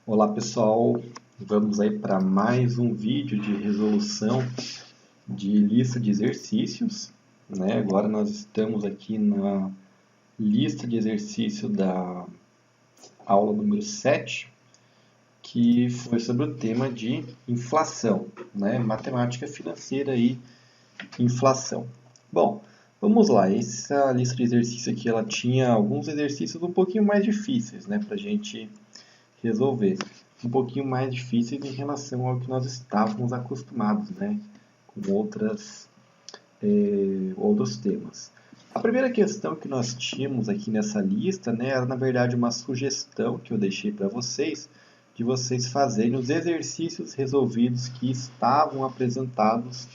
Olá pessoal, vamos aí para mais um vídeo de resolução de lista de exercícios, né? Agora nós estamos aqui na lista de exercício da aula número 7, que foi sobre o tema de inflação, né? Matemática financeira e inflação. Bom, vamos lá, essa lista de exercício aqui ela tinha alguns exercícios um pouquinho mais difíceis, né? Para a gente resolver. Um pouquinho mais difíceis em relação ao que nós estávamos acostumados, né? Com outros temas. A primeira questão que nós tínhamos aqui nessa lista, né, era na verdade uma sugestão que eu deixei para vocês, de vocês fazerem os exercícios resolvidos que estavam apresentados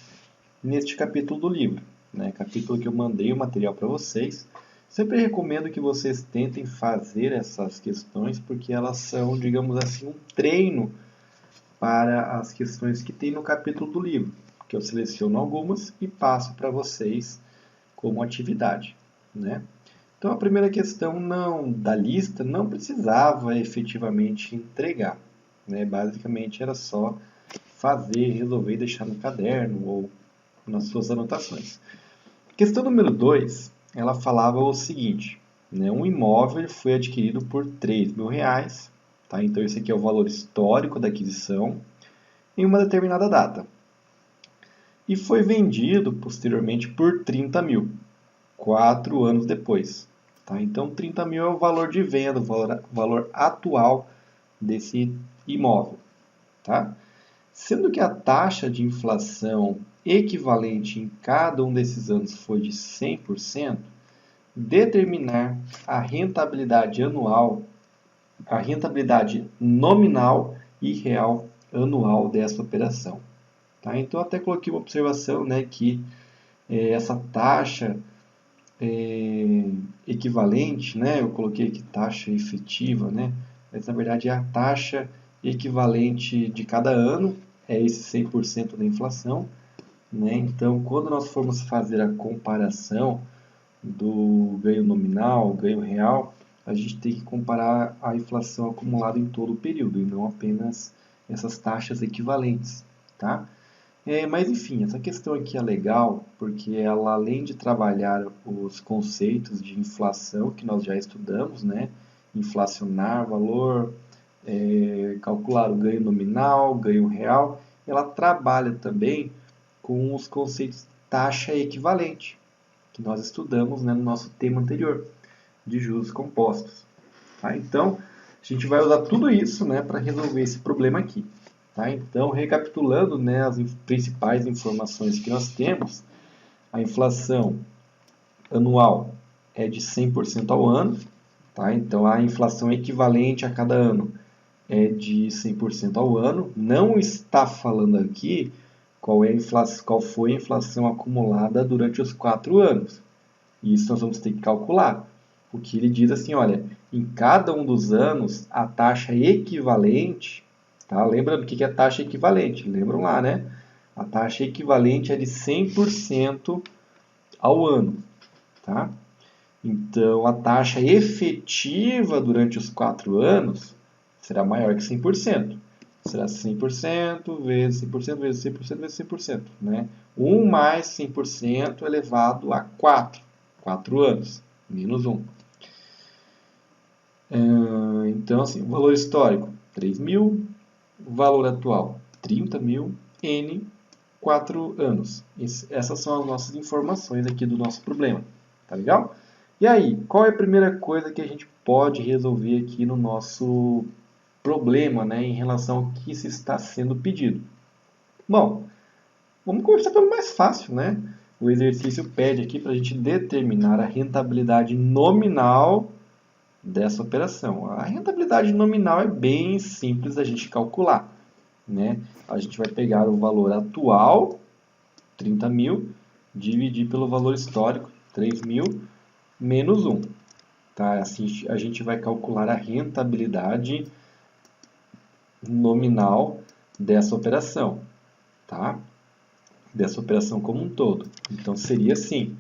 neste capítulo do livro, né? Capítulo que eu mandei o material para vocês. Sempre recomendo que vocês tentem fazer essas questões, porque elas são, digamos assim, um treino para as questões que tem no capítulo do livro, que eu seleciono algumas e passo para vocês como atividade, né? Então, a primeira questão da lista não precisava efetivamente entregar, né? Basicamente era só fazer, resolver e deixar no caderno ou nas suas anotações. Questão número 2, ela falava o seguinte, né? Um imóvel foi adquirido por R$ 3.000, tá? Então esse aqui é o valor histórico da aquisição, em uma determinada data. E foi vendido posteriormente por 30 mil, 4 anos depois. Tá? Então 30 mil é o valor de venda, o valor atual desse imóvel. Tá? Sendo que a taxa de inflação equivalente em cada um desses anos foi de 100%, determinar a rentabilidade anual, a rentabilidade nominal e real anual dessa operação. Tá? Então, até coloquei uma observação, né, que essa taxa equivalente, né, eu coloquei aqui taxa efetiva, né, mas na verdade é a taxa equivalente de cada ano, é esse 100% da inflação. Né? Então, quando nós formos fazer a comparação do ganho nominal, ganho real, a gente tem que comparar a inflação acumulada em todo o período e não apenas essas taxas equivalentes. Tá? Mas enfim, essa questão aqui é legal porque ela, além de trabalhar os conceitos de inflação que nós já estudamos, né? Inflacionar valor, calcular o ganho nominal, ganho real, ela trabalha também com os conceitos de taxa equivalente, que nós estudamos, né, no nosso tema anterior, de juros compostos. Tá? Então, a gente vai usar tudo isso, né, para resolver esse problema aqui. Tá? Então, recapitulando, né, as principais informações que nós temos, a inflação anual é de 100% ao ano. Tá? Então, a inflação equivalente a cada ano é de 100% ao ano. Não está falando aqui qual foi a inflação acumulada durante os 4 anos. Isso nós vamos ter que calcular. O que ele diz assim, olha, em cada um dos anos, a taxa equivalente, tá? Lembrando o que é taxa equivalente? Lembram lá, né? A taxa equivalente é de 100% ao ano, tá? Então, a taxa efetiva durante os 4 anos será maior que 100%. Será 100% vezes 100% vezes 100% vezes 100%. Né? 1 mais 100% elevado a 4. 4 anos, menos 1. Então, assim, o valor histórico, 3 mil. Valor atual, 30 mil. N, 4 anos. Essas são as nossas informações aqui do nosso problema. Tá legal? E aí, qual é a primeira coisa que a gente pode resolver aqui no nosso problema, né, em relação ao que se está sendo pedido? Bom, vamos começar pelo mais fácil, né? O exercício pede aqui para a gente determinar a rentabilidade nominal dessa operação. A rentabilidade nominal é bem simples da gente calcular, né? A gente vai pegar o valor atual, 30 mil, dividir pelo valor histórico, 3 mil, menos 1. Tá? Assim a gente vai calcular a rentabilidade nominal dessa operação, tá? Dessa operação como um todo. Então seria assim,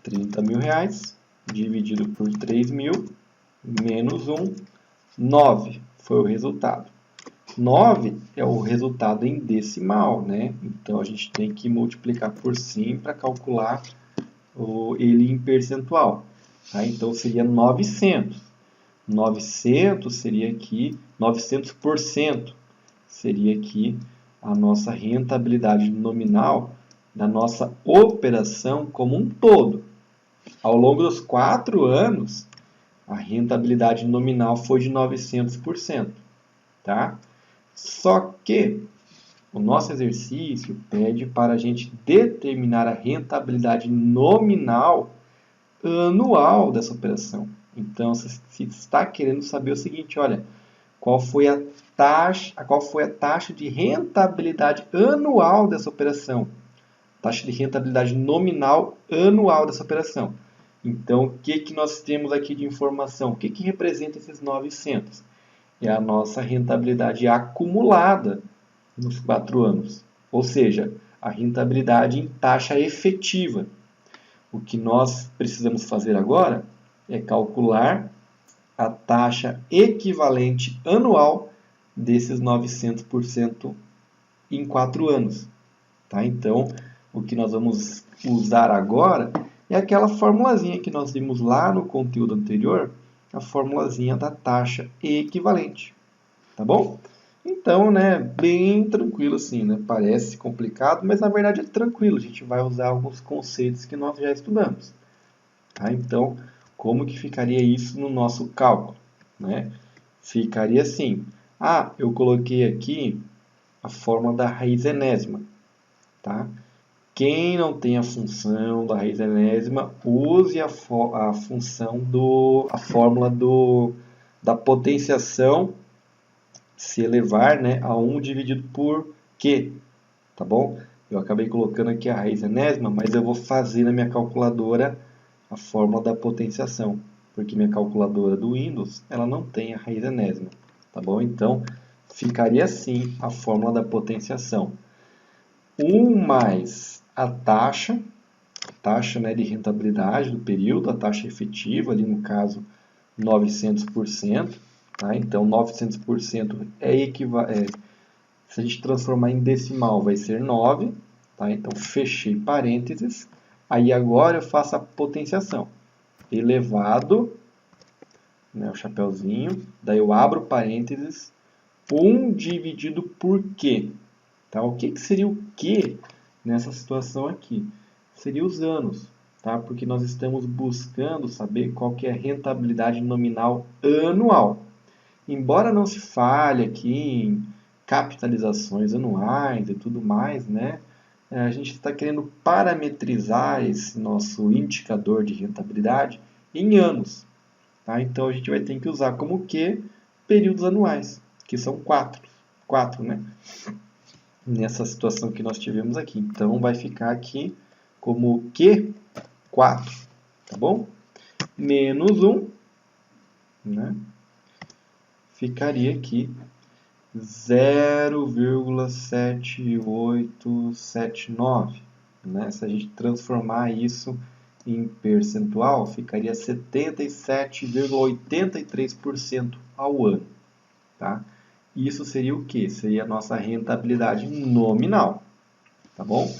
30 mil reais dividido por 3 mil, menos 1, 9. foi o resultado. 9 é o resultado em decimal, né? Então, a gente tem que multiplicar por 100 para calcular ele em percentual. Tá? Então, seria 900. 900 seria aqui, 900% seria aqui a nossa rentabilidade nominal da nossa operação como um todo. Ao longo dos 4 anos, a rentabilidade nominal foi de 900%. Tá? Só que o nosso exercício pede para a gente determinar a rentabilidade nominal anual dessa operação. Então, você está querendo saber o seguinte, olha, qual foi a taxa de rentabilidade anual dessa operação? Taxa de rentabilidade nominal anual dessa operação. Então, o que nós temos aqui de informação? O que representa esses 900? É a nossa rentabilidade acumulada nos 4 anos. Ou seja, a rentabilidade em taxa efetiva. O que nós precisamos fazer agora é calcular a taxa equivalente anual desses 900% em 4 anos. Tá? Então, o que nós vamos usar agora é aquela formulazinha que nós vimos lá no conteúdo anterior, a formulazinha da taxa equivalente. Tá bom? Então, né, bem tranquilo assim, né? Parece complicado, mas na verdade é tranquilo. A gente vai usar alguns conceitos que nós já estudamos. Tá? Então, como que ficaria isso no nosso cálculo? Né? Ficaria assim. Ah, eu coloquei aqui a fórmula da raiz enésima. Tá? Quem não tem a função da raiz enésima, use a função a fórmula da potenciação se elevar, né, a 1 dividido por Q. Tá bom? Eu acabei colocando aqui a raiz enésima, mas eu vou fazer na minha calculadora a fórmula da potenciação, porque minha calculadora do Windows ela não tem a raiz enésima. Tá bom? Então, ficaria assim a fórmula da potenciação. 1 mais a taxa, né, de rentabilidade do período, a taxa efetiva, ali no caso 900%. Tá? Então, 900% se a gente transformar em decimal, vai ser 9. Tá? Então, fechei parênteses. Aí, agora eu faço a potenciação. Elevado, né, o chapeuzinho. Daí, eu abro parênteses. 1 dividido por Q. Tá? O que seria o Q nessa situação aqui? Seria os anos. Tá? Porque nós estamos buscando saber qual que é a rentabilidade nominal anual. Embora não se fale aqui em capitalizações anuais e tudo mais, né? A gente está querendo parametrizar esse nosso indicador de rentabilidade em anos. Tá? Então, a gente vai ter que usar como Q períodos anuais, que são 4. 4, né? Nessa situação que nós tivemos aqui. Então, vai ficar aqui como Q 4, tá bom? Menos 1, né? Ficaria aqui 0,7879. Né? Se a gente transformar isso em percentual, ficaria 77,83% ao ano. Tá? Isso seria o quê? Seria a nossa rentabilidade nominal. Tá bom?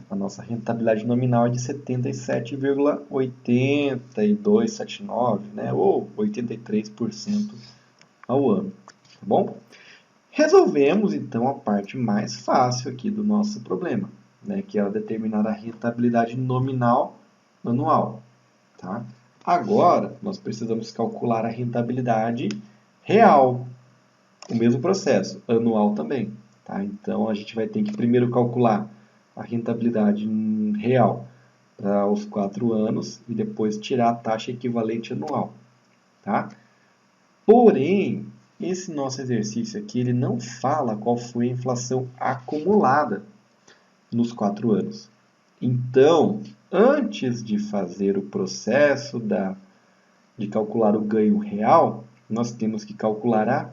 A nossa rentabilidade nominal é de 77,8279, né? Ou 83% ao ano. Tá bom? Resolvemos, então, a parte mais fácil aqui do nosso problema, né? Que é determinar a rentabilidade nominal anual. Tá? Agora, nós precisamos calcular a rentabilidade real. O mesmo processo, anual também. Tá? Então, a gente vai ter que primeiro calcular a rentabilidade real para os 4 anos e depois tirar a taxa equivalente anual. Tá? Porém, esse nosso exercício aqui ele não fala qual foi a inflação acumulada nos 4 anos. Então, antes de fazer o processo de calcular o ganho real, nós temos que calcular a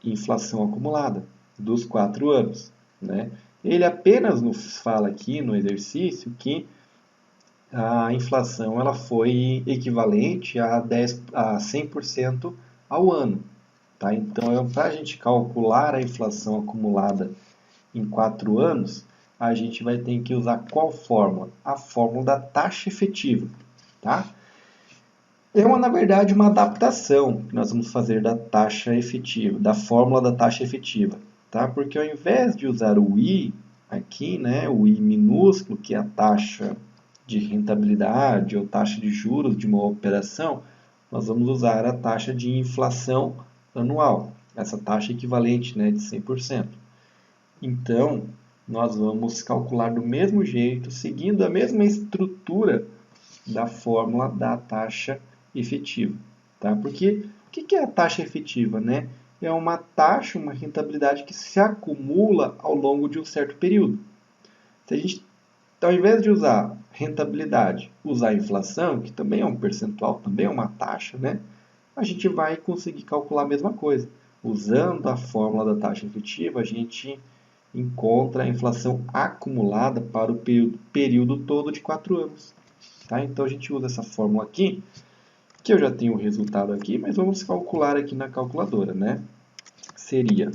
inflação acumulada dos 4 anos. Né? Ele apenas nos fala aqui no exercício que a inflação ela foi equivalente a 100% ao ano. Tá? Então, para a gente calcular a inflação acumulada em 4 anos, a gente vai ter que usar qual fórmula? A fórmula da taxa efetiva. Tá? Na verdade, uma adaptação que nós vamos fazer da taxa efetiva, da fórmula da taxa efetiva. Tá? Porque ao invés de usar o I aqui, né, o I minúsculo, que é a taxa de rentabilidade ou taxa de juros de uma operação, nós vamos usar a taxa de inflação anual, essa taxa equivalente, né, de 100%. Então, nós vamos calcular do mesmo jeito, seguindo a mesma estrutura da fórmula da taxa efetiva. Tá? Porque o que é a taxa efetiva? Né? É uma taxa, uma rentabilidade que se acumula ao longo de um certo período. Se a gente, ao invés de usar rentabilidade, usar a inflação, que também é um percentual, também é uma taxa, né? A gente vai conseguir calcular a mesma coisa. Usando a fórmula da taxa efetiva, a gente encontra a inflação acumulada para o período todo de 4 anos. Tá? Então a gente usa essa fórmula aqui, que eu já tenho o resultado aqui, mas vamos calcular aqui na calculadora, né? Seria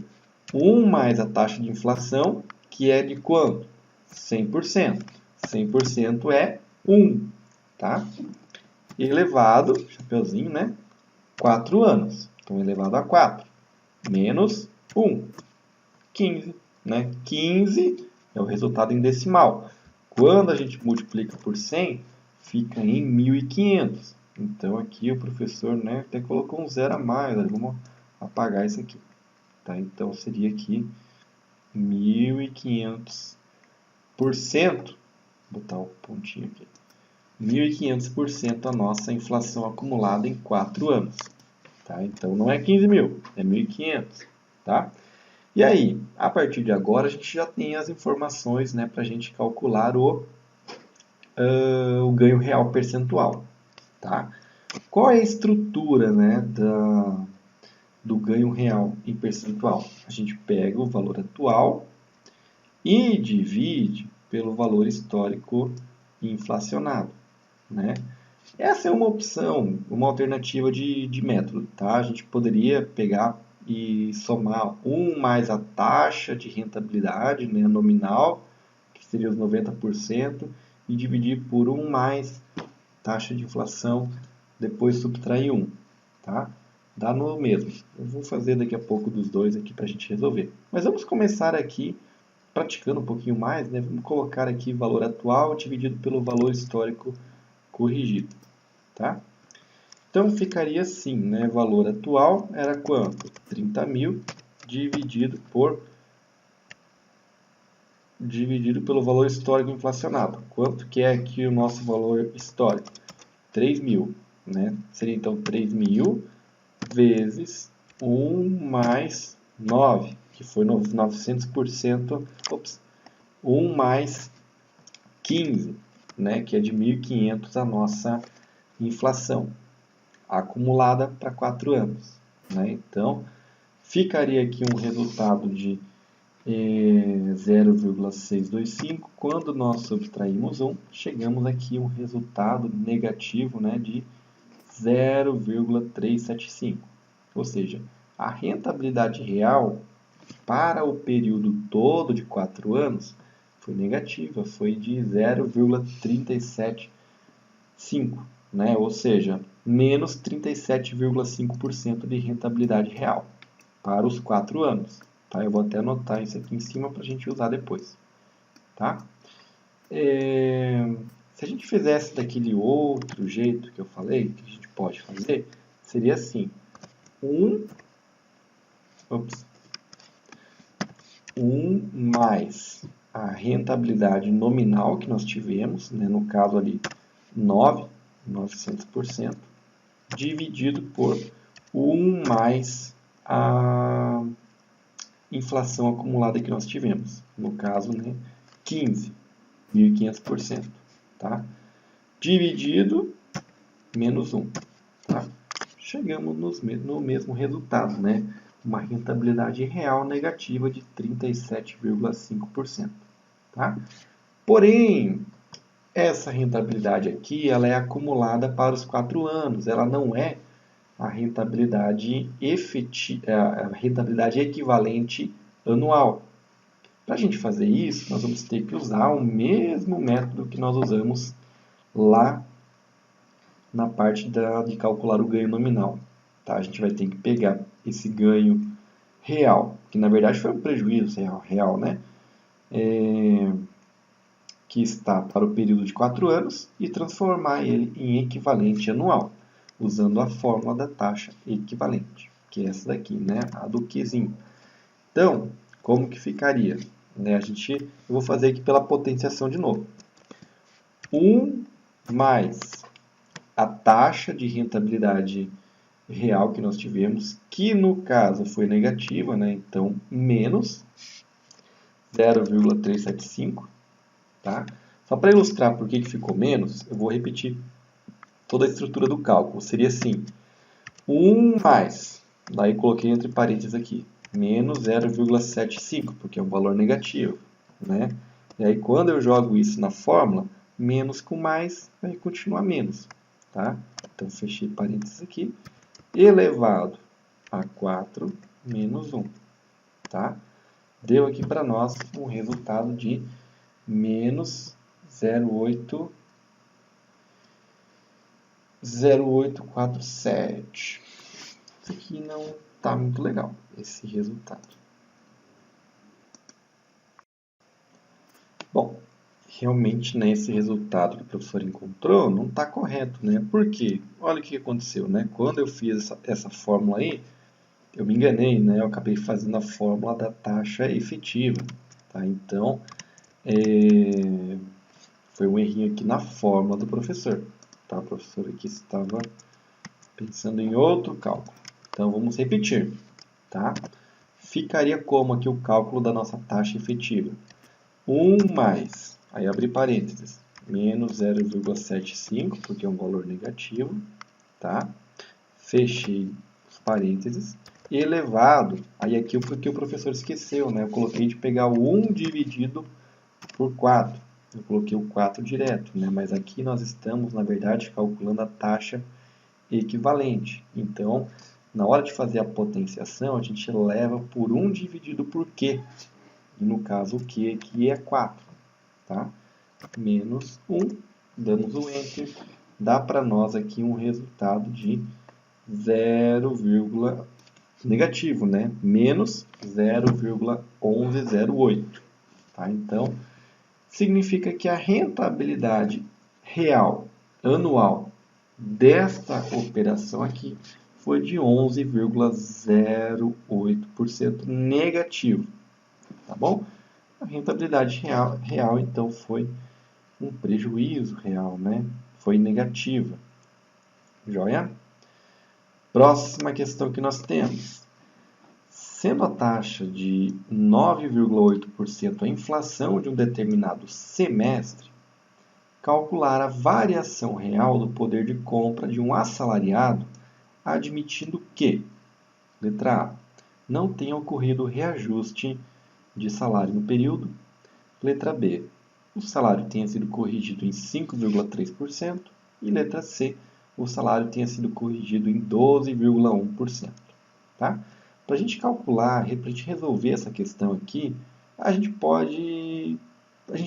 1 mais a taxa de inflação, que é de quanto? 100%. 100% é 1, tá? Elevado, chapeuzinho, né? 4 anos. Então, elevado a 4. Menos 1. 15, né? 15 é o resultado em decimal. Quando a gente multiplica por 100, fica em 1.500. Então, aqui o professor, né, até colocou um zero a mais. Olha, vamos apagar isso aqui. Tá? Então, seria aqui 1.500%. Vou botar o pontinho aqui. 1.500% a nossa inflação acumulada em 4 anos. Tá? Então, não é 15 mil, é 1.500. Tá? E aí, a partir de agora, a gente já tem as informações, né, para a gente calcular o ganho real percentual. Tá? Qual é a estrutura, né, do ganho real em percentual? A gente pega o valor atual e divide pelo valor histórico inflacionado. Né? Essa é uma opção, uma alternativa de método. Tá? A gente poderia pegar e somar 1 mais a taxa de rentabilidade, né, nominal, que seria os 90%, e dividir por 1 mais taxa de inflação, depois subtrair 1. Tá? Dá no mesmo. Eu vou fazer daqui a pouco dos dois aqui para a gente resolver. Mas vamos começar aqui praticando um pouquinho mais. Né? Vamos colocar aqui valor atual dividido pelo valor histórico corrigido. Tá? Então, ficaria assim, né? Valor atual era quanto? 30 mil dividido pelo valor histórico inflacionado. Quanto que é aqui o nosso valor histórico? 3 mil. Né? Seria então 3 mil vezes 1 mais 9, que foi 900%. 1 mais 15, né? Que é de 1.500 a nossa inflação acumulada para 4 anos. Né? Então, ficaria aqui um resultado de 0,625. Quando nós subtraímos 1, chegamos aqui a um resultado negativo, né, de 0,375. Ou seja, a rentabilidade real para o período todo de 4 anos foi negativa, foi de 0,375. Né? Ou seja, menos 37,5% de rentabilidade real para os 4 anos. Tá? Eu vou até anotar isso aqui em cima para a gente usar depois. Tá? Se a gente fizesse daquele outro jeito que eu falei, que a gente pode fazer, seria assim. 1 mais a rentabilidade nominal que nós tivemos, né? No caso ali 900%, dividido por 1 mais a inflação acumulada que nós tivemos. No caso, né, 15.500%. Tá? Dividido menos 1. Tá? Chegamos no mesmo resultado, né? Uma rentabilidade real negativa de 37,5%. Tá? Porém, essa rentabilidade aqui ela é acumulada para os 4 anos, ela não é a rentabilidade a rentabilidade equivalente anual. Para a gente fazer isso, nós vamos ter que usar o mesmo método que nós usamos lá na parte de calcular o ganho nominal. Tá? A gente vai ter que pegar esse ganho real, que na verdade foi um prejuízo real, né? Que está para o período de 4 anos, e transformar ele em equivalente anual, usando a fórmula da taxa equivalente, que é essa daqui, né? A do Qzinho. Então, como que ficaria? Eu vou fazer aqui pela potenciação de novo. 1 mais a taxa de rentabilidade real que nós tivemos, que no caso foi negativa, né? Então, menos 0,375, tá? Só para ilustrar por que ficou menos, eu vou repetir toda a estrutura do cálculo. Seria assim, 1 mais, daí coloquei entre parênteses aqui, menos 0,75, porque é um valor negativo, né? E aí, quando eu jogo isso na fórmula, menos com mais vai continuar menos, tá? Então, fechei parênteses aqui, elevado a 4 menos 1, tá? Deu aqui para nós um resultado de menos 0,847. Isso aqui não está muito legal, esse resultado. Bom, realmente, né, esse resultado que o professor encontrou não está correto, né? Por quê? Olha o que aconteceu, né? Quando eu fiz essa fórmula aí, eu me enganei, né? Eu acabei fazendo a fórmula da taxa efetiva, tá? Então, foi um errinho aqui na fórmula do professor, tá? O professor aqui estava pensando em outro cálculo. Então, vamos repetir, tá? Ficaria como aqui o cálculo da nossa taxa efetiva? 1 mais, aí abri parênteses, menos 0,75, porque é um valor negativo, tá? Fechei os parênteses, elevado, aí aqui o que o professor esqueceu, né? Eu coloquei de pegar o 1 dividido por 4. Eu coloquei o 4 direto, né? Mas aqui nós estamos, na verdade, calculando a taxa equivalente. Então, na hora de fazer a potenciação, a gente leva por 1 dividido por Q. E no caso, o Q aqui é 4. Tá? Menos 1, damos o Enter. Dá para nós aqui um resultado de 0, negativo, né? Menos 0,1108. Tá? Então, significa que a rentabilidade real anual desta operação aqui foi de 11,08% negativo, tá bom? A rentabilidade real, então, foi um prejuízo real, né? Foi negativa. Joia? Próxima questão que nós temos. Sendo a taxa de 9,8% a inflação de um determinado semestre, calcular a variação real do poder de compra de um assalariado, admitindo que, letra A, não tenha ocorrido reajuste de salário no período, letra B, o salário tenha sido corrigido em 5,3% e letra C, o salário tenha sido corrigido em 12,1%. Tá? Para a gente calcular, para a gente resolver essa questão aqui, a gente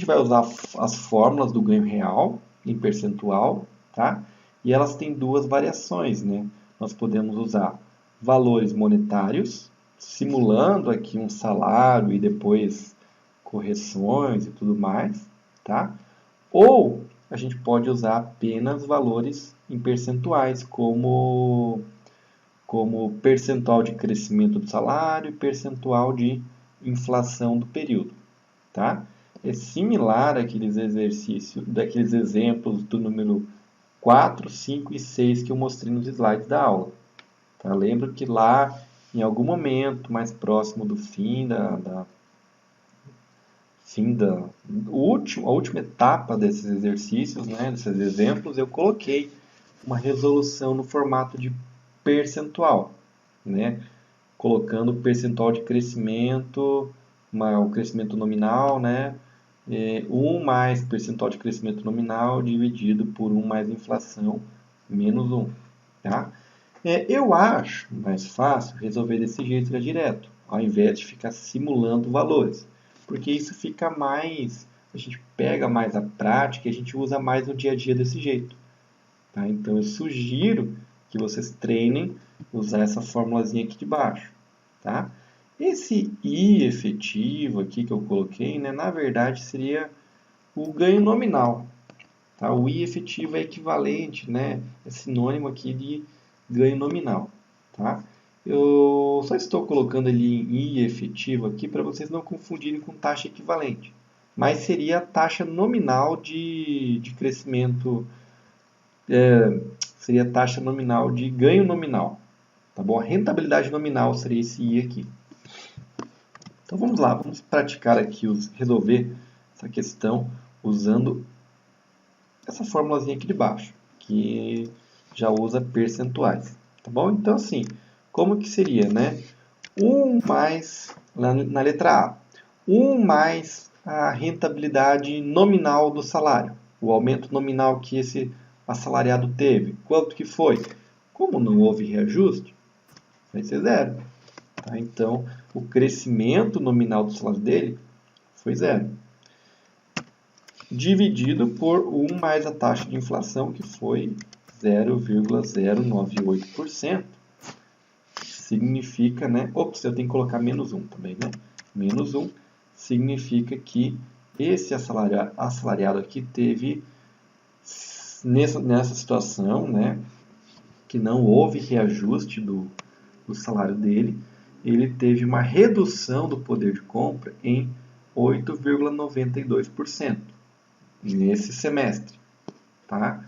vai usar as fórmulas do ganho real em percentual, tá? E elas têm duas variações, né? Nós podemos usar valores monetários, simulando aqui um salário e depois correções e tudo mais, tá? Ou a gente pode usar apenas valores em percentuais, como percentual de crescimento do salário e percentual de inflação do período, tá? É similar àqueles exercícios, daqueles exemplos do número 4, 5 e 6 que eu mostrei nos slides da aula. Tá? Lembro que lá, em algum momento mais próximo do fim a última etapa desses exercícios, né, desses exemplos, eu coloquei uma resolução no formato de percentual, né, colocando o percentual de crescimento, o crescimento nominal, né, 1 mais percentual de crescimento nominal dividido por 1 mais inflação menos 1. Tá? Eu acho mais fácil resolver desse jeito já direto, ao invés de ficar simulando valores, porque isso fica mais, a gente pega mais a prática e a gente usa mais no dia a dia desse jeito. Tá? Então eu sugiro que vocês treinem usar essa formulazinha aqui de baixo. Tá? Esse I efetivo aqui que eu coloquei, né, na verdade seria o ganho nominal. Tá? O I efetivo é equivalente, né, é sinônimo aqui de ganho nominal. Tá? Eu só estou colocando ele em I efetivo aqui para vocês não confundirem com taxa equivalente. Mas seria a taxa nominal de crescimento, seria a taxa nominal de ganho nominal. Tá bom? A rentabilidade nominal seria esse I aqui. Então vamos lá, vamos praticar aqui, resolver essa questão usando essa formulazinha aqui de baixo, que já usa percentuais. Tá bom? Então assim, como que seria, né? 1 mais, na letra A, 1 mais a rentabilidade nominal do salário, o aumento nominal que esse assalariado teve. Quanto que foi? Como não houve reajuste, vai ser zero. Tá? Então, o crescimento nominal do salário dele foi zero. Dividido por 1 mais a taxa de inflação, que foi 0,098%. Significa, né? Ops, eu tenho que colocar menos 1 também, né? Menos 1 significa que esse assalariado aqui teve, nessa situação, né? Que não houve reajuste do salário dele, ele teve uma redução do poder de compra em 8,92% nesse semestre. Tá?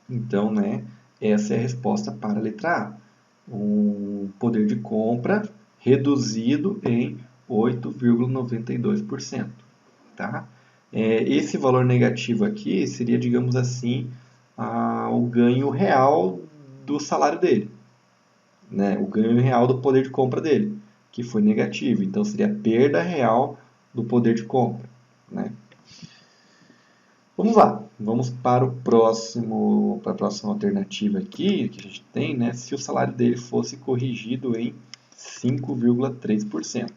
Então, né, essa é a resposta para a letra A. Um poder de compra reduzido em 8,92%. Tá? Esse valor negativo aqui seria, digamos assim, o ganho real do salário dele, né? O ganho real do poder de compra dele, que foi negativo. Então, seria a perda real do poder de compra, né? Vamos lá, vamos para a próxima alternativa aqui que a gente tem, né? Se o salário dele fosse corrigido em 5,3%.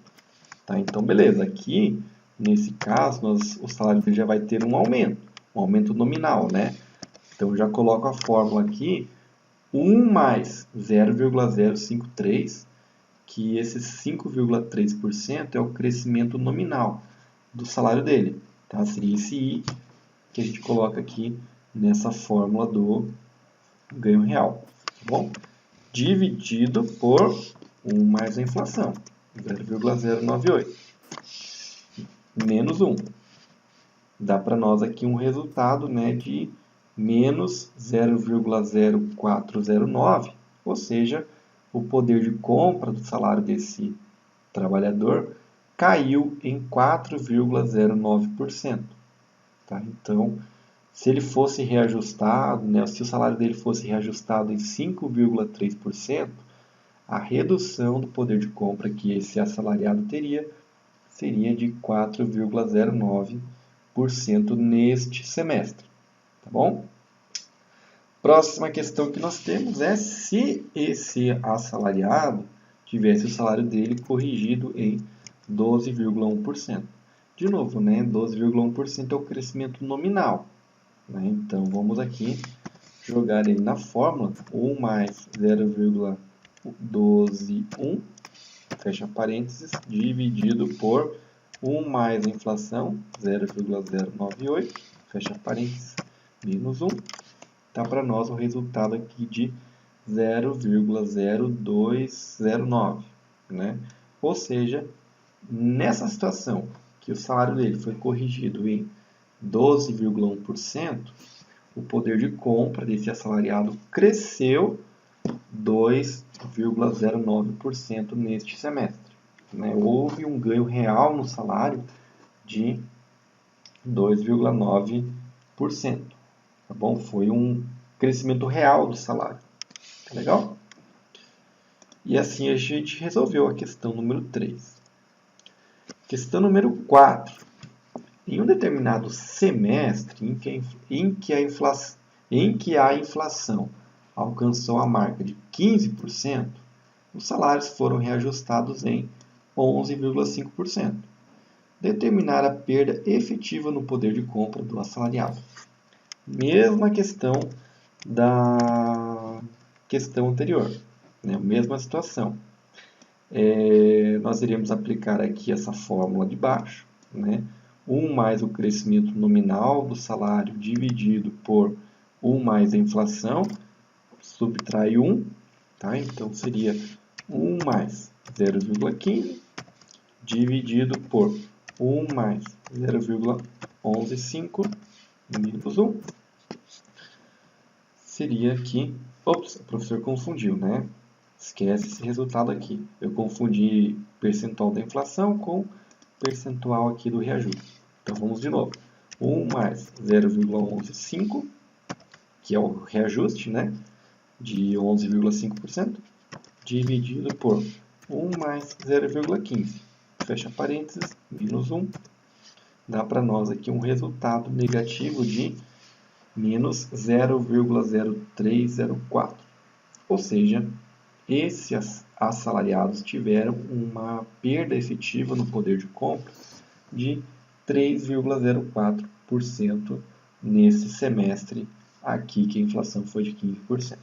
Tá? Então, beleza, aqui, nesse caso, o salário dele já vai ter um aumento nominal, né? Então, eu já coloco a fórmula aqui, 1 mais 0,053, que esse 5,3% é o crescimento nominal do salário dele. Tá? Seria esse I que a gente coloca aqui nessa fórmula do ganho real. Tá bom? Dividido por 1 mais a inflação, 0,098. Menos 1. Dá para nós aqui um resultado, né, de menos 0,0409, ou seja, o poder de compra do salário desse trabalhador caiu em 4,09%. Tá? Então, se ele fosse reajustado, né, se o salário dele fosse reajustado em 5,3%, a redução do poder de compra que esse assalariado teria seria de 4,09% neste semestre. Tá bom? Próxima questão que nós temos é se esse assalariado tivesse o salário dele corrigido em 12,1%. De novo, né, 12,1% é o crescimento nominal. Né? Então, vamos aqui jogar ele na fórmula, 1 mais 0,121, fecha parênteses, dividido por 1 mais a inflação, 0,098, fecha parênteses, menos 1. Está para nós o resultado aqui de 0,0209. Né? Ou seja, nessa situação que o salário dele foi corrigido em 12,1%, o poder de compra desse assalariado cresceu 2,09% neste semestre. Né? Houve um ganho real no salário de 2,9%. Tá bom? Foi um crescimento real do salário. Tá legal? E assim a gente resolveu a questão número 3. Questão número 4. Em um determinado semestre em que a inflação, em que a inflação alcançou a marca de 15%, os salários foram reajustados em 11,5%. Determinar a perda efetiva no poder de compra do assalariado. Mesma questão da questão anterior, né? Mesma situação. Nós iremos aplicar aqui essa fórmula de baixo, né? 1 mais o crescimento nominal do salário dividido por 1 mais a inflação, subtrai 1, tá? Então seria 1 mais 0,15 dividido por 1 mais 0,115 menos 1. Seria aqui... Ops, o professor confundiu, né? Esquece esse resultado aqui. Eu confundi percentual da inflação com percentual aqui do reajuste. Então vamos de novo. 1 mais 0,115, que é o reajuste, né? De 11,5%, dividido por 1 mais 0,15. Fecha parênteses, menos 1. Dá para nós aqui um resultado negativo de menos 0,0304. Ou seja, esses assalariados tiveram uma perda efetiva no poder de compra de 3,04% nesse semestre aqui, que a inflação foi de 15%.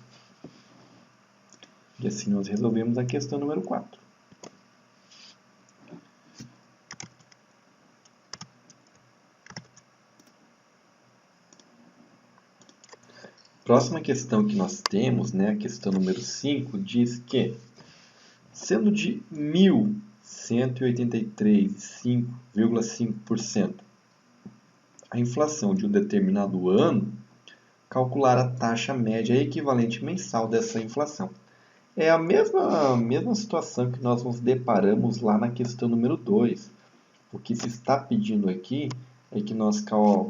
E assim nós resolvemos a questão número 4. Próxima questão que nós temos, né, a questão número 5, diz que, sendo de 1.183,5% a inflação de um determinado ano, calcular a taxa média equivalente mensal dessa inflação. É a mesma situação que nós nos deparamos lá na questão número 2. O que se está pedindo aqui é que nós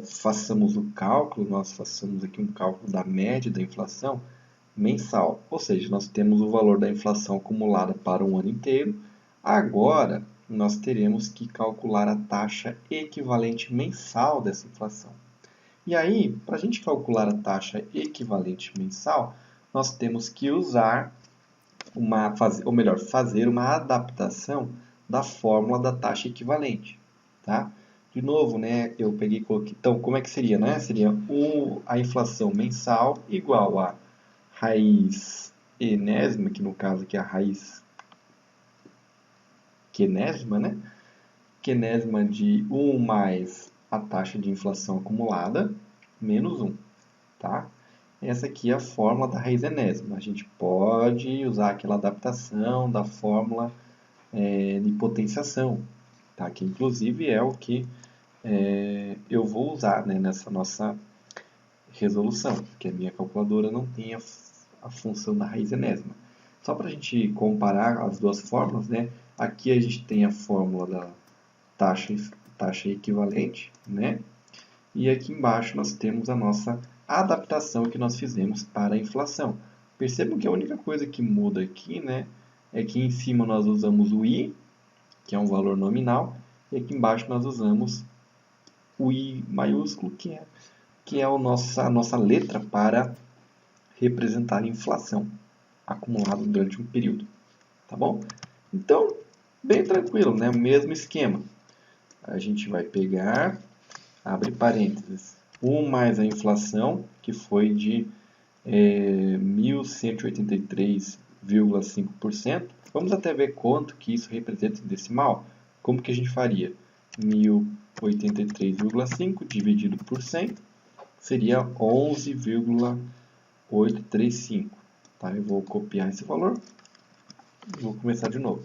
façamos o cálculo, nós façamos aqui um cálculo da média da inflação mensal. Ou seja, nós temos o valor da inflação acumulada para um ano inteiro. Agora, nós teremos que calcular a taxa equivalente mensal dessa inflação. E aí, para a gente calcular a taxa equivalente mensal, nós temos que usar fazer uma adaptação da fórmula da taxa equivalente, tá? De novo, né, eu peguei e coloquei, então, como é que seria, né? Seria a inflação mensal igual a raiz enésima, que no caso aqui é a raiz quenésima, né? Quenésima de 1 mais a taxa de inflação acumulada, menos 1, tá? Essa aqui é a fórmula da raiz enésima. A gente pode usar aquela adaptação da fórmula de potenciação, tá? Que inclusive é o que eu vou usar, né, nessa nossa resolução, porque a minha calculadora não tem a função da raiz enésima. Só para a gente comparar as duas fórmulas, né? Aqui a gente tem a fórmula da taxa equivalente, né? E aqui embaixo nós temos a nossa adaptação que nós fizemos para a inflação. Percebam que a única coisa que muda aqui, né, é que em cima nós usamos o I, que é um valor nominal, e aqui embaixo nós usamos o I maiúsculo, que é a nossa letra para representar a inflação acumulada durante um período. Tá bom? Então, bem tranquilo, né? O mesmo esquema. A gente vai pegar, abre parênteses, 1 mais a inflação, que foi de 1.183,5%. Vamos até ver quanto que isso representa em decimal. Como que a gente faria? 1.083,5 dividido por 100 seria 11,835. Tá? Eu vou copiar esse valor e vou começar de novo.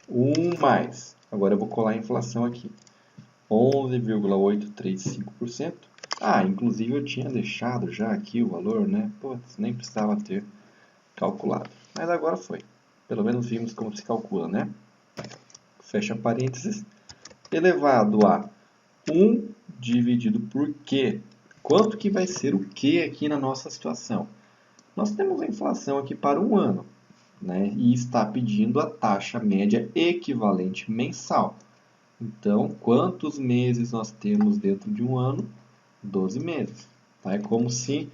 1 mais, agora eu vou colar a inflação aqui, 11,835%. Inclusive eu tinha deixado já aqui o valor, né? Putz, nem precisava ter calculado. Mas agora foi. Pelo menos vimos como se calcula, né? Fecha parênteses. Elevado a 1 dividido por Q. Quanto que vai ser o Q aqui na nossa situação? Nós temos a inflação aqui para um ano, né? E está pedindo a taxa média equivalente mensal. Então, quantos meses nós temos dentro de um ano? 12 meses. Tá? É como se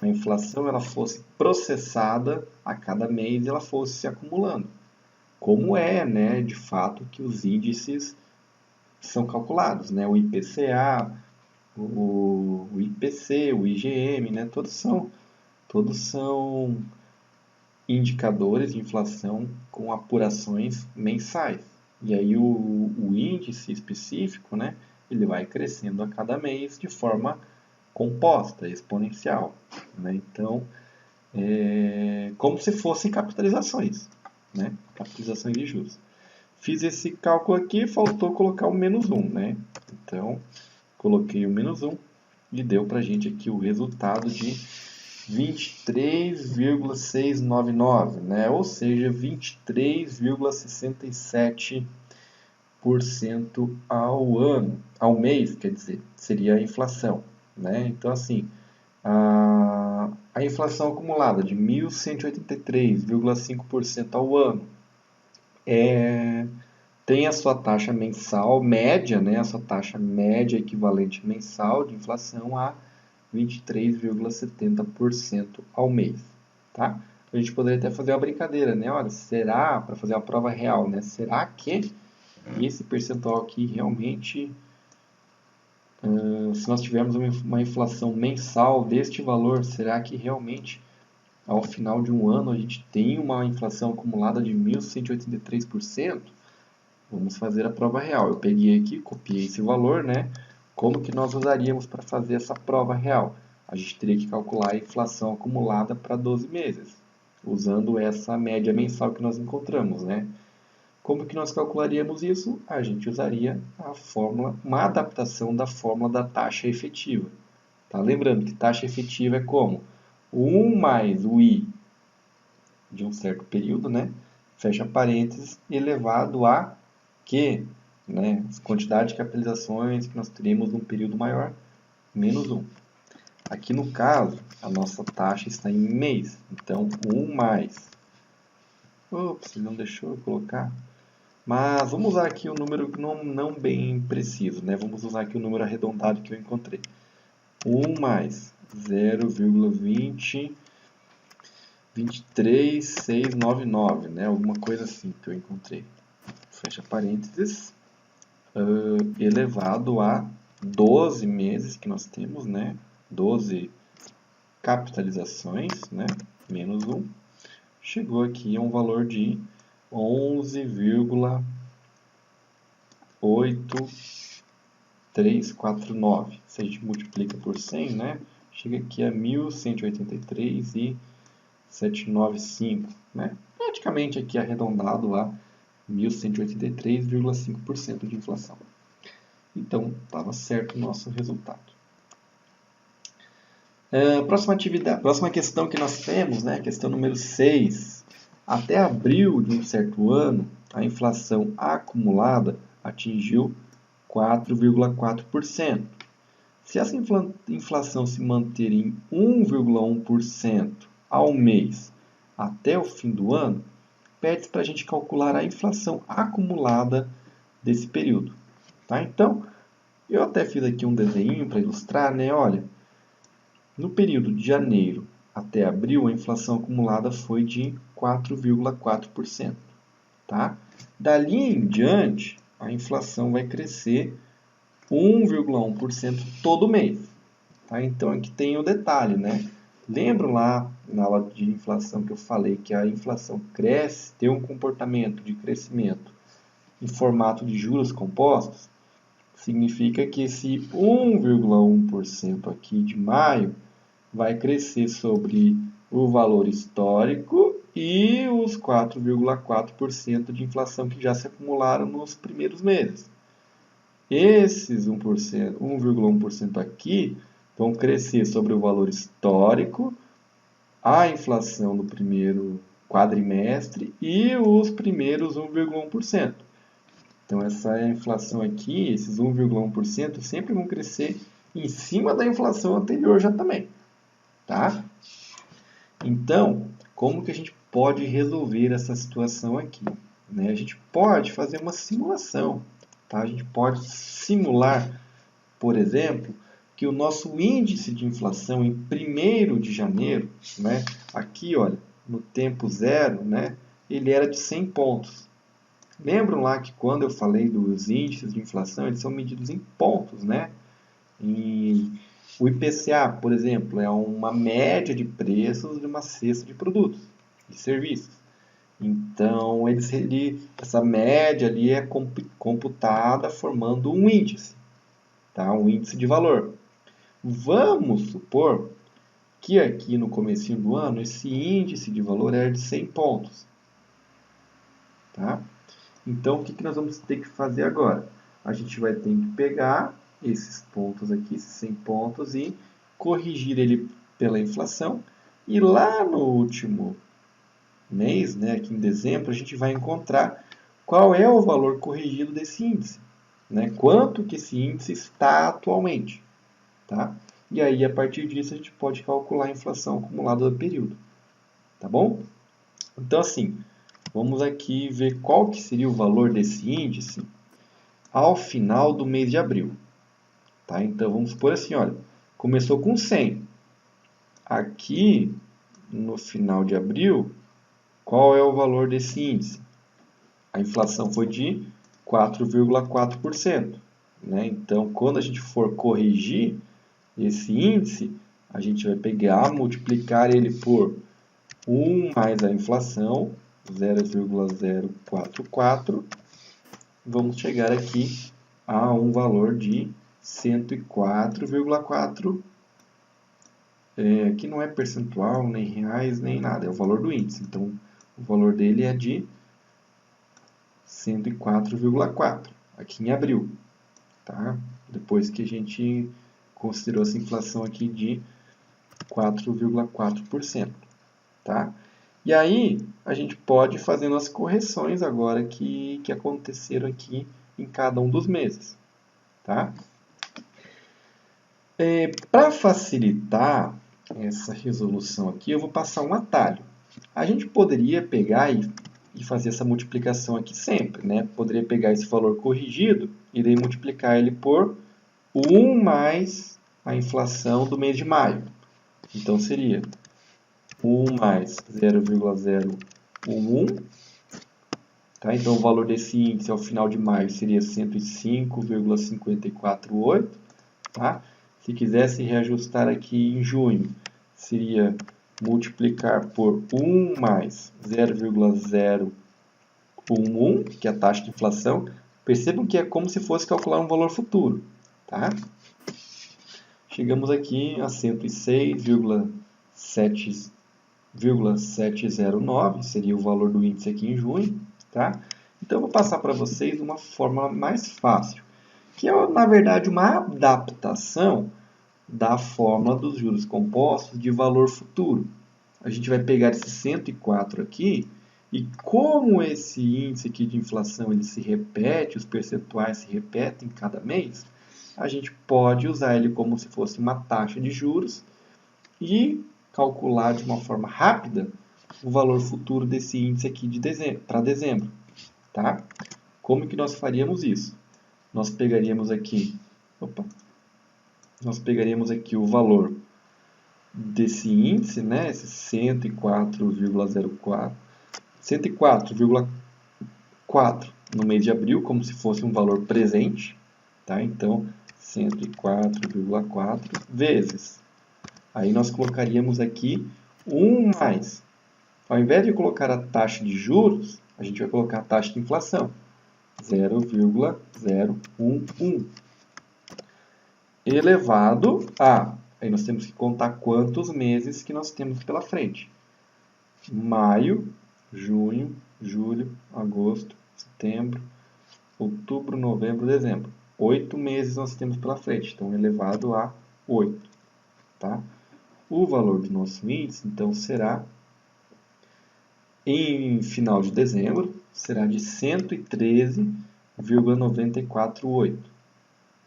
a inflação ela fosse processada a cada mês e ela fosse se acumulando. Como é, né, de fato, que os índices são calculados, né? O IPCA, o IPC, o IGM, né? Todos são indicadores de inflação com apurações mensais. E aí o índice específico, né, ele vai crescendo a cada mês de forma composta, exponencial. Né? Então, como se fossem capitalizações, né? Capitalizações de juros. Fiz esse cálculo aqui, faltou colocar o menos 1, né? Então, coloquei o menos 1 e deu para a gente aqui o resultado de 23,699, né? Ou seja, 23,67% ao mês, quer dizer, seria a inflação, né? Então, assim, a inflação acumulada de 1.183,5% ao ano tem a sua taxa mensal média, né? A sua taxa média equivalente mensal de inflação a 23,70% ao mês, tá? A gente poderia até fazer uma brincadeira, né? Olha, será, para fazer uma prova real, né? Será que esse percentual aqui realmente, se nós tivermos uma inflação mensal deste valor, será que realmente ao final de um ano a gente tem uma inflação acumulada de 1.183%? Vamos fazer a prova real. Eu peguei aqui, copiei esse valor, né? Como que nós usaríamos para fazer essa prova real? A gente teria que calcular a inflação acumulada para 12 meses, usando essa média mensal que nós encontramos, né? Como que nós calcularíamos isso? A gente usaria a fórmula, uma adaptação da fórmula da taxa efetiva. Tá? Lembrando que taxa efetiva é como? 1 mais o I de um certo período, né? Fecha parênteses, elevado a Q, né? As quantidades de capitalizações que nós teríamos num período maior, menos 1. Aqui no caso, a nossa taxa está em mês, então 1 mais. Ops, ele não deixou eu colocar. Mas vamos usar aqui um número não bem preciso, né? Vamos usar aqui o número arredondado que eu encontrei. 1 mais 0,23699, né? Alguma coisa assim que eu encontrei. Fecha parênteses, elevado a 12 meses que nós temos, né? 12 capitalizações, né? Menos 1. Chegou aqui a um valor de 11,8349. Se a gente multiplica por 100, né? Chega aqui a 1.183,795, né? Praticamente aqui arredondado a 1.183,5% de inflação. Então, estava certo o nosso resultado. Próxima questão que nós temos, né? Questão número 6. Até abril de um certo ano, a inflação acumulada atingiu 4,4%. Se essa inflação se manter em 1,1% ao mês até o fim do ano, pede para a gente calcular a inflação acumulada desse período. Tá? Então, eu até fiz aqui um desenho para ilustrar, né? Olha, no período de janeiro até abril, a inflação acumulada foi de 4,4%. Tá? Dali em diante, a inflação vai crescer 1,1% todo mês. Tá? Então, aqui tem o detalhe, né? Lembram lá na aula de inflação que eu falei que a inflação cresce, tem um comportamento de crescimento em formato de juros compostos? Significa que esse 1,1% aqui de maio vai crescer sobre o valor histórico e os 4,4% de inflação que já se acumularam nos primeiros meses. Esses 1,1% aqui vão crescer sobre o valor histórico, a inflação no primeiro quadrimestre e os primeiros 1,1%. Então, essa inflação aqui, esses 1,1%, sempre vão crescer em cima da inflação anterior já também. Tá? Então, como que a gente pode resolver essa situação aqui? Né? A gente pode fazer uma simulação. Tá? A gente pode simular, por exemplo, que o nosso índice de inflação em 1º de janeiro, né, aqui, olha, no tempo zero, né, ele era de 100 pontos. Lembram lá que quando eu falei dos índices de inflação, eles são medidos em pontos, né? E o IPCA, por exemplo, é uma média de preços de uma cesta de produtos e serviços. Então, essa média ali é computada formando um índice, tá? Um índice de valor. Vamos supor que aqui no comecinho do ano esse índice de valor era de 100 pontos, tá? Então, o que nós vamos ter que fazer agora? A gente vai ter que pegar esses pontos aqui, esses 100 pontos, e corrigir ele pela inflação. E lá no último mês, né, aqui em dezembro, a gente vai encontrar qual é o valor corrigido desse índice. Né? Quanto que esse índice está atualmente. Tá? E aí, a partir disso, a gente pode calcular a inflação acumulada do período. Tá bom? Então, assim, vamos aqui ver qual que seria o valor desse índice ao final do mês de abril. Tá? Então, vamos supor assim, olha, começou com 100. Aqui, no final de abril, qual é o valor desse índice? A inflação foi de 4,4%. Né? Então, quando a gente for corrigir esse índice, a gente vai pegar, multiplicar ele por 1 mais a inflação, 0,044, vamos chegar aqui a um valor de 104,4, que não é percentual, nem reais, nem nada, é o valor do índice. Então, o valor dele é de 104,4, aqui em abril. Tá? Depois que a gente considerou essa inflação aqui de 4,4%. Tá? E aí, a gente pode ir fazendo as correções agora que aconteceram aqui em cada um dos meses. Tá? Para facilitar essa resolução aqui, eu vou passar um atalho. A gente poderia pegar e fazer essa multiplicação aqui sempre. Né? Poderia pegar esse valor corrigido e daí multiplicar ele por 1 mais a inflação do mês de maio. Então, seria 1 mais 0,011. Tá? Então, o valor desse índice ao final de maio seria 105,548. Tá? Se quisesse reajustar aqui em junho, seria multiplicar por 1 mais 0,011, que é a taxa de inflação. Percebam que é como se fosse calcular um valor futuro. Tá? Chegamos aqui a 106,709, seria o valor do índice aqui em junho. Tá? Então, eu vou passar para vocês uma forma mais fácil, que é, na verdade, uma adaptação da fórmula dos juros compostos de valor futuro. A gente vai pegar esse 104 aqui, e como esse índice aqui de inflação ele se repete, os percentuais se repetem cada mês, a gente pode usar ele como se fosse uma taxa de juros e calcular de uma forma rápida o valor futuro desse índice aqui de para dezembro. Tá? Como que nós faríamos isso? Nós pegaríamos aqui, o valor desse índice, né, esse 104,4 no mês de abril, como se fosse um valor presente. Tá? Então, 104,4 vezes. Aí nós colocaríamos aqui 1 mais. Ao invés de colocar a taxa de juros, a gente vai colocar a taxa de inflação. 0,011 elevado a... Aí nós temos que contar quantos meses que nós temos pela frente. Maio, junho, julho, agosto, setembro, outubro, novembro, dezembro. 8 meses nós temos pela frente, então elevado a 8. Tá? O valor do nosso índice, então, será, em final de dezembro, será de 113,948.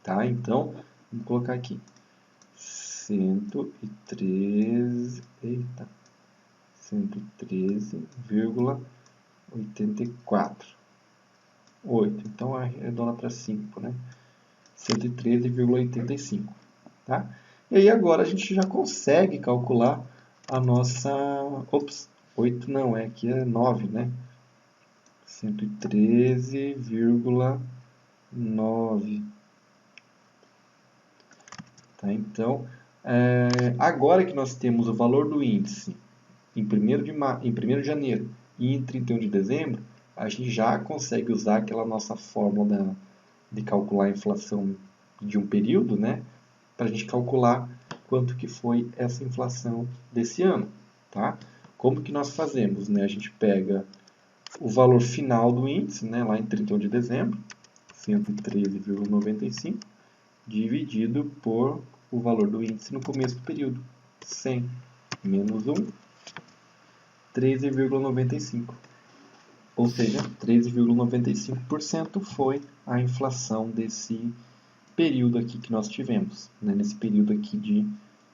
Tá? Então, vamos colocar aqui 113,84. 8. Então, arredonda para 5, né? 113,85. tá? E aí agora a gente já consegue calcular a nossa... Ops, 8 não, aqui é 9, né? 113,9. Tá? Então, agora que nós temos o valor do índice em 1º de janeiro e em 31 de dezembro, a gente já consegue usar aquela nossa fórmula de calcular a inflação de um período, né, para a gente calcular quanto que foi essa inflação desse ano. Tá? Como que nós fazemos? Né? A gente pega o valor final do índice, né, lá em 31 de dezembro, 113,95, dividido por o valor do índice no começo do período, 100 menos 1, 13,95. Ou seja, 13,95% foi a inflação desse período aqui que nós tivemos, né? Nesse período aqui de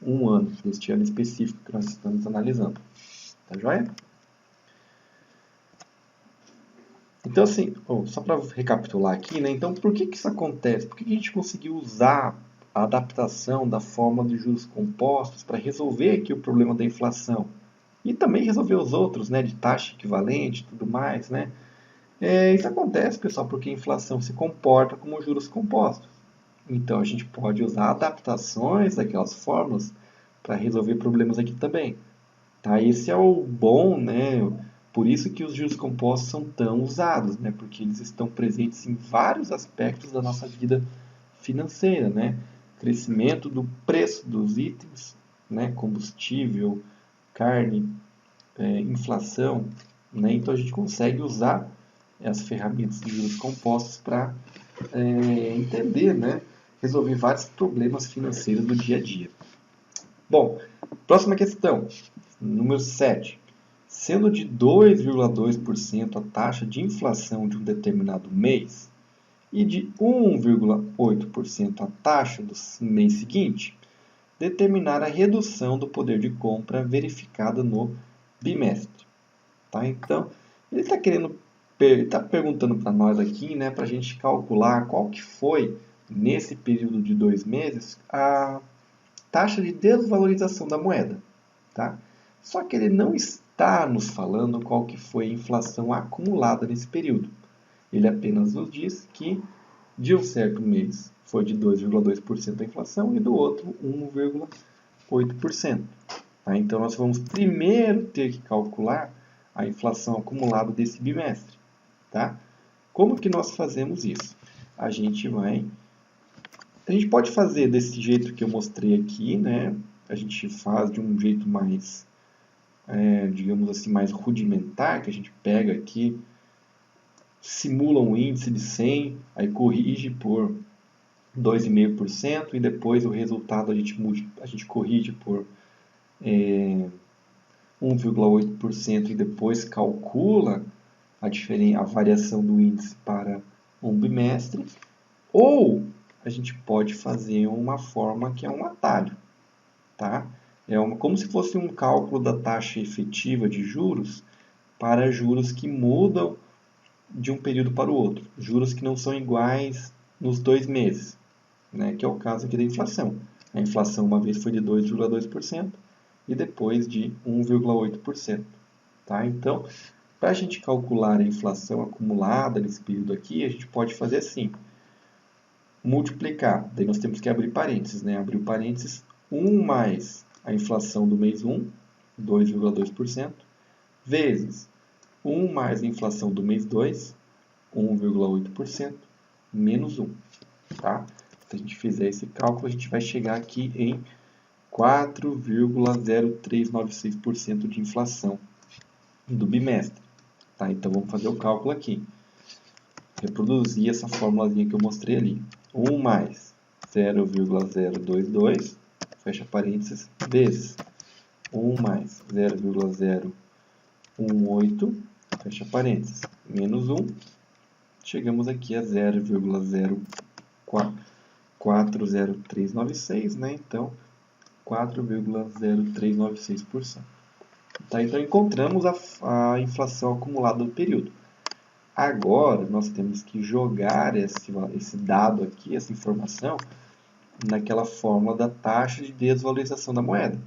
um ano, deste ano específico que nós estamos analisando. Tá joia? Então, assim, só para recapitular aqui, né? Então, por que isso acontece? Por que a gente conseguiu usar a adaptação da fórmula de juros compostos para resolver aqui o problema da inflação? E também resolver os outros, né? De taxa equivalente e tudo mais, né? Isso acontece, pessoal, porque a inflação se comporta como juros compostos. Então, a gente pode usar adaptações daquelas fórmulas para resolver problemas aqui também. Tá? Esse é o bom, né? Por isso que os juros compostos são tão usados, né? Porque eles estão presentes em vários aspectos da nossa vida financeira, né? Crescimento do preço dos itens, né? Combustível, carne, inflação, né? Então a gente consegue usar as ferramentas de juros compostos para entender, né? Resolver vários problemas financeiros do dia a dia. Bom, próxima questão, número 7. Sendo de 2,2% a taxa de inflação de um determinado mês e de 1,8% a taxa do mês seguinte, determinar a redução do poder de compra verificada no bimestre. Tá? Então, ele está perguntando para nós aqui, né, para a gente calcular qual que foi, nesse período de 2 meses, a taxa de desvalorização da moeda. Tá? Só que ele não está nos falando qual que foi a inflação acumulada nesse período. Ele apenas nos diz que de um certo mês foi de 2,2% a inflação e do outro 1,8%. Tá? Então nós vamos primeiro ter que calcular a inflação acumulada desse bimestre. Tá? Como que nós fazemos isso? A gente pode fazer desse jeito que eu mostrei aqui, né? A gente faz de um jeito mais, digamos assim, mais rudimentar, que a gente pega aqui, simula um índice de 100, aí corrige por 2,5% e depois o resultado a gente corrige por 1,8% e depois calcula a variação do índice para um bimestre. Ou a gente pode fazer uma forma que é um atalho. Tá? Como se fosse um cálculo da taxa efetiva de juros para juros que mudam de um período para o outro. Juros que não são iguais nos 2 meses, né? Que é o caso aqui da inflação. A inflação uma vez foi de 2,2% e depois de 1,8%. Tá? Então, para a gente calcular a inflação acumulada nesse período aqui, a gente pode fazer assim. Multiplicar, daí nós temos que abrir parênteses, né? Abrir o parênteses, 1 mais a inflação do mês 1, 2,2%, vezes 1 mais a inflação do mês 2, 1,8%, menos 1. Tá? Se a gente fizer esse cálculo, a gente vai chegar aqui em 4,0396% de inflação do bimestre. Tá? Então vamos fazer o cálculo aqui. Reproduzir essa formulazinha que eu mostrei ali. 1 mais 0,022, fecha parênteses, vezes 1 mais 0,018, fecha parênteses, menos 1, chegamos aqui a 0,40396, né? Então, 4,0396%. Tá? Então, encontramos a inflação acumulada do período. Agora, nós temos que jogar esse dado aqui, essa informação, naquela fórmula da taxa de desvalorização da moeda,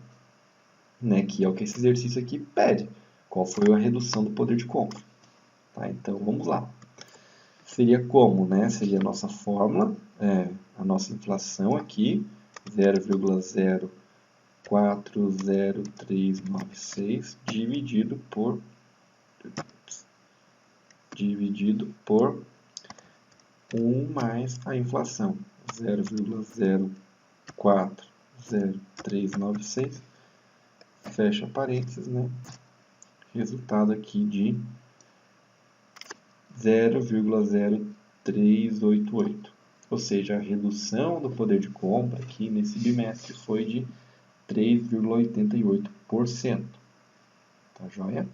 né? Que é o que esse exercício aqui pede. Qual foi a redução do poder de compra? Tá? Então, vamos lá. Seria como, né? Seria a nossa fórmula, a nossa inflação aqui, 0,040396 dividido por 1 mais a inflação, 0,040396, fecha parênteses, né? Resultado aqui de 0,0388. Ou seja, a redução do poder de compra aqui nesse bimestre foi de 3,88%. Tá joia?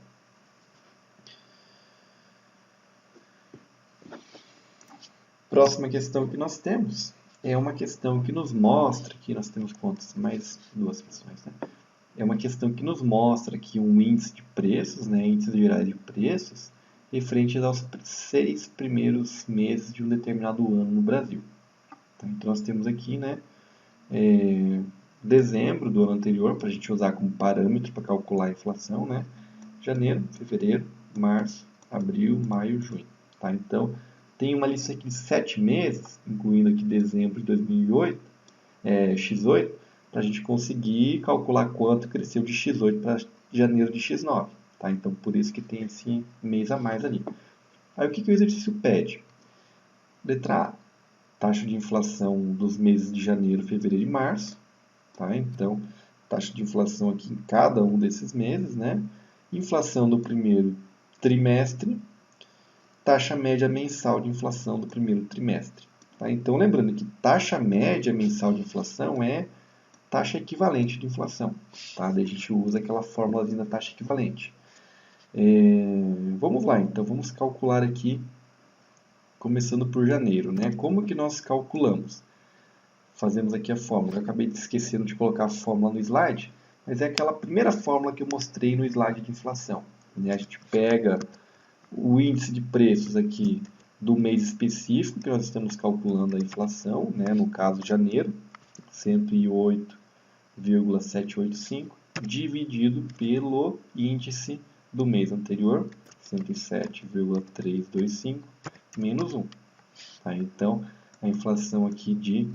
Próxima questão que nós temos é uma questão que nos mostra, aqui nós temos quantas? Mais duas questões, né? É uma questão que nos mostra aqui um índice de preços, né? Índice gerais de preços, referente aos 6 primeiros meses de um determinado ano no Brasil. Então, nós temos aqui, né, dezembro do ano anterior, para a gente usar como parâmetro para calcular a inflação, né? Janeiro, fevereiro, março, abril, maio, junho. Tá? Então, tem uma lista aqui de 7 meses, incluindo aqui dezembro de 2008, X8, para a gente conseguir calcular quanto cresceu de X8 para janeiro de X9. Tá? Então, por isso que tem esse mês a mais ali. Aí, o que o exercício pede? Letra A, taxa de inflação dos meses de janeiro, fevereiro e março. Tá? Então, taxa de inflação aqui em cada um desses meses, né? Inflação do primeiro trimestre, taxa média mensal de inflação do primeiro trimestre. Tá? Então, lembrando que taxa média mensal de inflação é taxa equivalente de inflação. Tá? Daí a gente usa aquela fórmula da taxa equivalente. Vamos lá, então, vamos calcular aqui, começando por janeiro. Né? Como que nós calculamos? Fazemos aqui a fórmula. Eu acabei esquecendo de colocar a fórmula no slide, mas é aquela primeira fórmula que eu mostrei no slide de inflação. Né? A gente pega o índice de preços aqui do mês específico que nós estamos calculando a inflação, né? No caso janeiro, 108,785, dividido pelo índice do mês anterior, 107,325, menos 1. Tá? Então, a inflação aqui de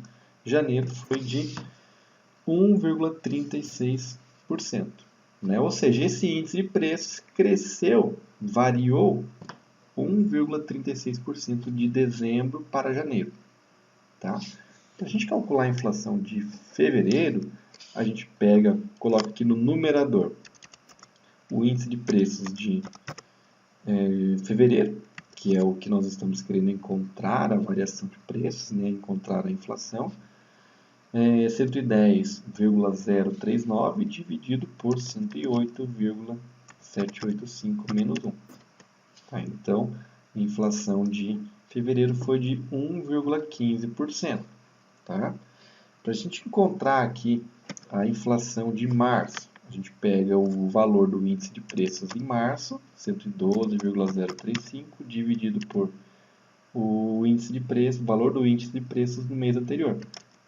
janeiro foi de 1,36%. Né? Ou seja, esse índice de preços cresceu, variou 1,36% de dezembro para janeiro. Tá? Para a gente calcular a inflação de fevereiro, a gente pega, coloca aqui no numerador o índice de preços de fevereiro, que é o que nós estamos querendo encontrar, a variação de preços, né? Encontrar a inflação. 110,039 dividido por 108,785 menos 1. Tá? Então, a inflação de fevereiro foi de 1,15%. Tá? Para a gente encontrar aqui a inflação de março, a gente pega o valor do índice de preços em março, 112,035, dividido por o índice de preço, o valor do índice de preços no mês anterior,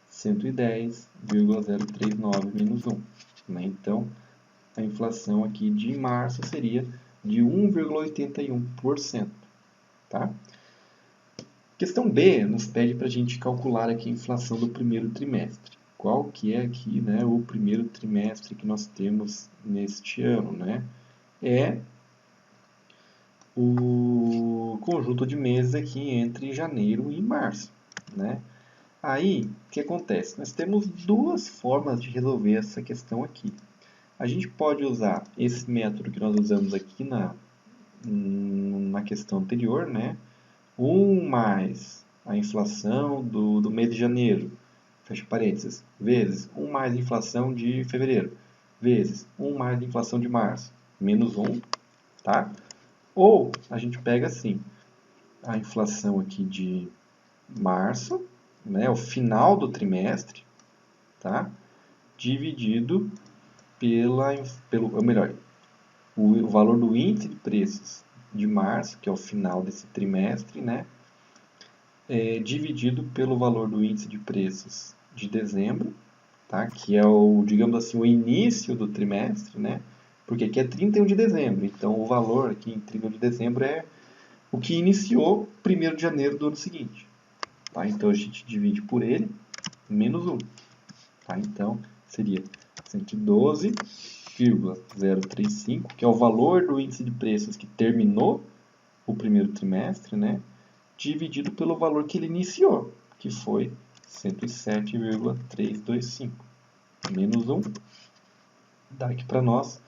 110,039 menos 1. Né? Então, a inflação aqui de março seria de 1,81%. Tá? Questão B nos pede para a gente calcular aqui a inflação do primeiro trimestre. Qual que é aqui, né, o primeiro trimestre que nós temos neste ano? Né? É o conjunto de meses aqui entre janeiro e março. Né? Aí, o que acontece? Nós temos duas formas de resolver essa questão aqui. A gente pode usar esse método que nós usamos aqui na questão anterior, né? 1 mais a inflação do mês de janeiro, fecha parênteses, vezes 1 mais a inflação de fevereiro, vezes 1 mais a inflação de março, menos 1, tá? Ou a gente pega assim, a inflação aqui de março, né, o final do trimestre, tá? Dividido ou melhor, o valor do índice de preços de março, que é o final desse trimestre, né? Dividido pelo valor do índice de preços de dezembro, tá? Que é o, digamos assim, o início do trimestre, né? Porque aqui é 31 de dezembro, então o valor aqui em 31 de dezembro é o que iniciou 1º de janeiro do ano seguinte. Tá? Então a gente divide por ele, menos 1. Tá? Então seria 112,035, que é o valor do índice de preços que terminou o primeiro trimestre, né? Dividido pelo valor que ele iniciou, que foi 107,325. Menos 1 dá aqui para nós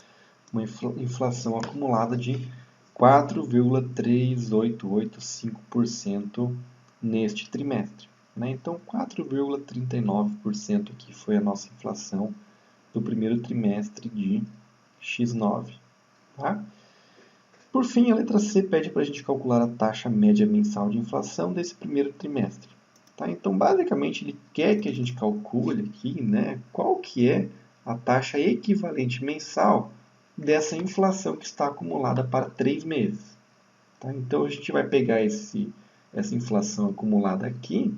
uma inflação acumulada de 4,3885% neste trimestre. Né? Então, 4,39% aqui foi a nossa inflação do primeiro trimestre de X9. Tá? Por fim, a letra C pede para a gente calcular a taxa média mensal de inflação desse primeiro trimestre. Tá? Então, basicamente, ele quer que a gente calcule aqui, né, qual que é a taxa equivalente mensal dessa inflação que está acumulada para 3 meses. Tá? Então, a gente vai pegar essa inflação acumulada aqui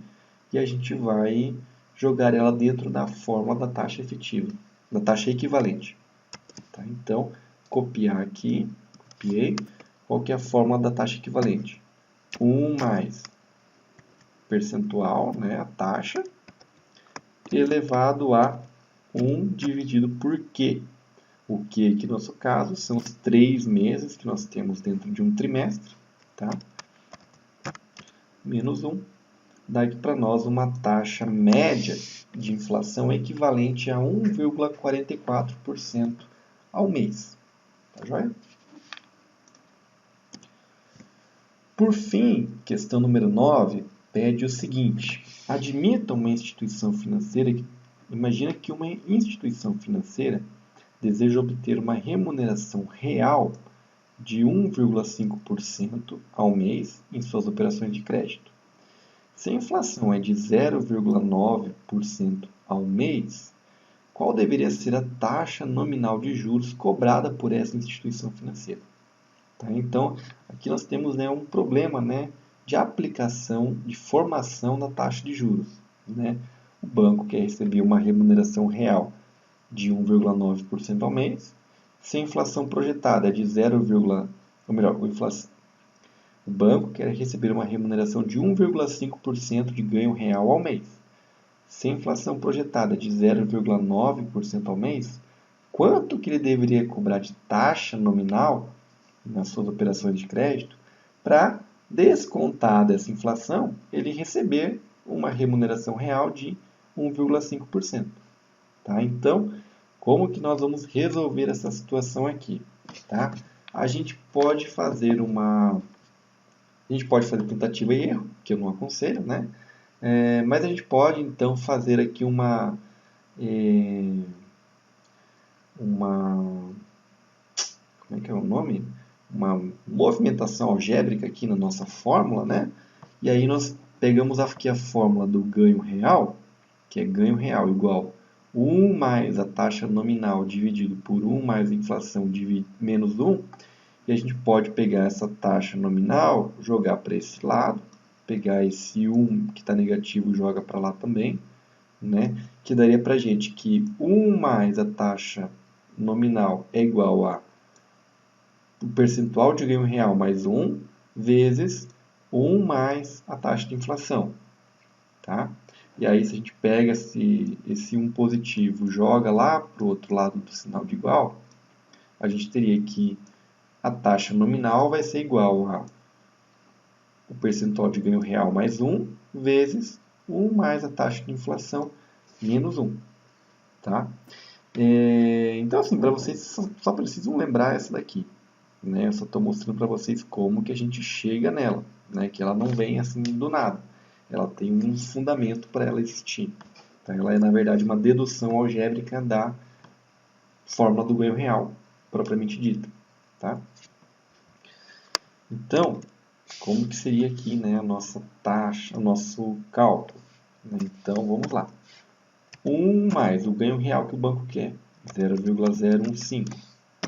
e a gente vai jogar ela dentro da fórmula da taxa efetiva, da taxa equivalente. Tá? Então, copiar aqui, copiei. Qual que é a fórmula da taxa equivalente? 1 mais percentual, né, a taxa, elevado a 1 dividido por Q. O Q aqui no nosso caso são os 3 meses que nós temos dentro de um trimestre, tá? Menos 1, dá aqui para nós uma taxa média de inflação equivalente a 1,44% ao mês. Tá joia? Por fim, questão número 9 pede o seguinte: admita uma instituição financeira que, imagina que uma instituição financeira deseja obter uma remuneração real de 1,5% ao mês em suas operações de crédito. Se a inflação é de 0,9% ao mês, qual deveria ser a taxa nominal de juros cobrada por essa instituição financeira? Tá? Então, aqui nós temos, né, um problema, né, de aplicação, de formação da taxa de juros. Né? O banco quer receber uma remuneração real de 1,9% ao mês, se a inflação projetada é de 0, ou melhor, o banco quer receber uma remuneração de 1,5% de ganho real ao mês. Se a inflação projetada é de 0,9% ao mês, quanto que ele deveria cobrar de taxa nominal nas suas operações de crédito para, descontar dessa inflação, ele receber uma remuneração real de 1,5%. Tá? Então, como que nós vamos resolver essa situação aqui? Tá? A gente pode fazer tentativa e erro, que eu não aconselho, né? Mas a gente pode então fazer aqui uma como é que é o nome? Uma movimentação algébrica aqui na nossa fórmula, né? E aí nós pegamos aqui a fórmula do ganho real, que é ganho real igual 1 mais a taxa nominal dividido por 1 mais a inflação menos 1. E a gente pode pegar essa taxa nominal, jogar para esse lado, pegar esse 1 que está negativo e joga para lá também, né? Que daria para a gente que 1 mais a taxa nominal é igual a o percentual de ganho real mais 1 vezes 1 mais a taxa de inflação. Tá? E aí, se a gente pega esse 1 positivo e joga lá para o outro lado do sinal de igual, a gente teria que a taxa nominal vai ser igual a o percentual de ganho real mais 1 vezes 1 mais a taxa de inflação menos 1. Tá? Então, assim, para vocês só precisam lembrar essa daqui. Né? Eu só estou mostrando para vocês como que a gente chega nela, né? Que ela não vem assim do nada. Ela tem um fundamento para ela existir. Tá? Ela é, na verdade, uma dedução algébrica da fórmula do ganho real, propriamente dita. Tá? Então, como que seria aqui, né, a nossa taxa, o nosso cálculo? Então, vamos lá. 1 mais o ganho real que o banco quer, 0,015,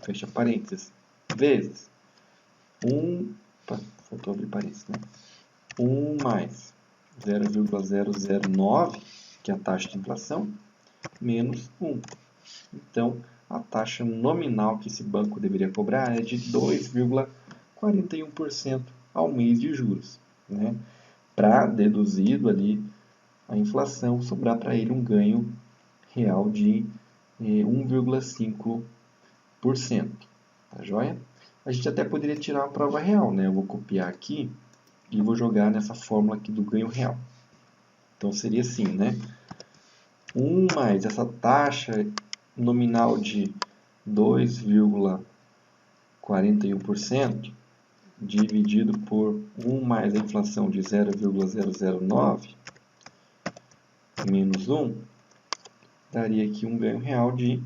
fecha parênteses, vezes 1, faltou abrir parênteses, né? 1 mais 0,009 que é a taxa de inflação, menos 1. Então, a taxa nominal que esse banco deveria cobrar é de 2,41% ao mês de juros, né? Para, deduzido ali a inflação, sobrar para ele um ganho real de 1,5%. Tá joia? A gente até poderia tirar a prova real, né? Eu vou copiar aqui e vou jogar nessa fórmula aqui do ganho real. Então, seria assim, né? 1 mais essa taxa nominal de 2,41% dividido por 1 mais a inflação de 0,009 menos 1, daria aqui um ganho real de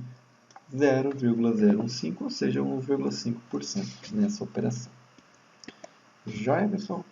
0,015, ou seja, 1,5% nessa operação. Joia, pessoal?